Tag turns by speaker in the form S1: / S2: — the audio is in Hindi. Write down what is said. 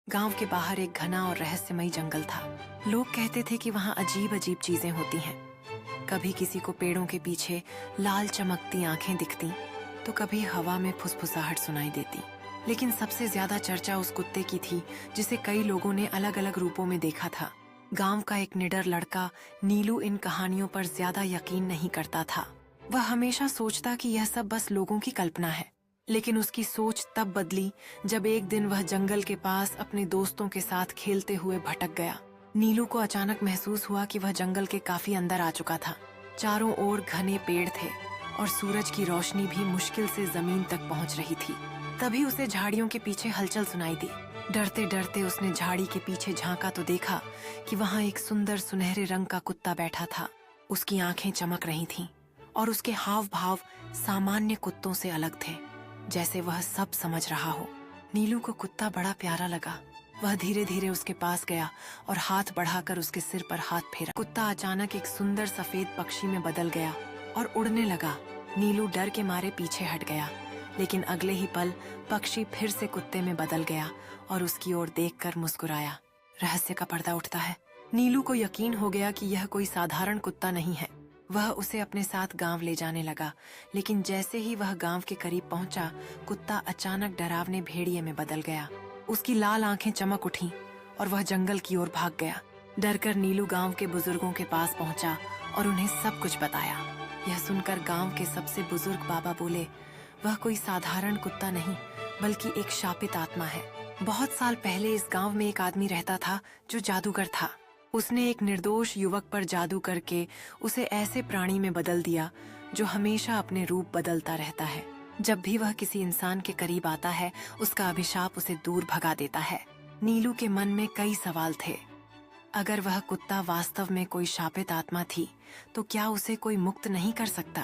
S1: गांव के बाहर एक घना और रहस्यमयी जंगल था। लोग कहते थे कि वहां अजीब अजीब चीजें होती हैं। कभी किसी को पेड़ों के पीछे लाल चमकती आंखें दिखती, तो कभी हवा में फुसफुसाहट सुनाई देती। लेकिन सबसे ज्यादा चर्चा उस कुत्ते की थी जिसे कई लोगों ने अलग अलग रूपों में देखा था। गांव का एक निडर लड़का नीलू इन कहानियों पर ज्यादा यकीन नहीं करता था। वह हमेशा सोचता कि यह सब बस लोगों की कल्पना है। लेकिन उसकी सोच तब बदली जब एक दिन वह जंगल के पास अपने दोस्तों के साथ खेलते हुए भटक गया। नीलू को अचानक महसूस हुआ कि वह जंगल के काफी अंदर आ चुका था। चारों ओर घने पेड़ थे और सूरज की रोशनी भी मुश्किल से जमीन तक पहुंच रही थी। तभी उसे झाड़ियों के पीछे हलचल सुनाई दी। डरते डरते उसने झाड़ी के पीछे झांका तो देखा कि वहां एक सुंदर सुनहरे रंग का कुत्ता बैठा था। उसकी आंखें चमक रही थीं और उसके हाव भाव सामान्य कुत्तों से अलग थे, जैसे वह सब समझ रहा हो। नीलू को कुत्ता बड़ा प्यारा लगा। वह धीरे धीरे उसके पास गया और हाथ बढ़ाकर उसके सिर पर हाथ फेरा। कुत्ता अचानक एक सुंदर सफेद पक्षी में बदल गया और उड़ने लगा। नीलू डर के मारे पीछे हट गया, लेकिन अगले ही पल पक्षी फिर से कुत्ते में बदल गया और उसकी ओर देखकर मुस्कुराया। रहस्य का पर्दा उठता है। नीलू को यकीन हो गया कि यह कोई साधारण कुत्ता नहीं है। वह उसे अपने साथ गांव ले जाने लगा, लेकिन जैसे ही वह गांव के करीब पहुंचा, कुत्ता अचानक डरावने भेड़िए में बदल गया। उसकी लाल आंखें चमक उठीं और वह जंगल की ओर भाग गया। डरकर नीलू गांव के बुजुर्गों के पास पहुंचा और उन्हें सब कुछ बताया। यह सुनकर गांव के सबसे बुजुर्ग बाबा बोले, वह कोई साधारण कुत्ता नहीं, बल्कि एक शापित आत्मा है। बहुत साल पहले इस गांव में एक आदमी रहता था जो जादूगर था। उसने एक निर्दोष युवक पर जादू करके उसे ऐसे प्राणी में बदल दिया जो हमेशा अपने रूप बदलता रहता है। जब भी वह किसी इंसान के करीब आता है, उसका अभिशाप उसे दूर भगा देता है। नीलू के मन में कई सवाल थे। अगर वह कुत्ता वास्तव में कोई शापित आत्मा थी, तो क्या उसे कोई मुक्त नहीं कर सकता?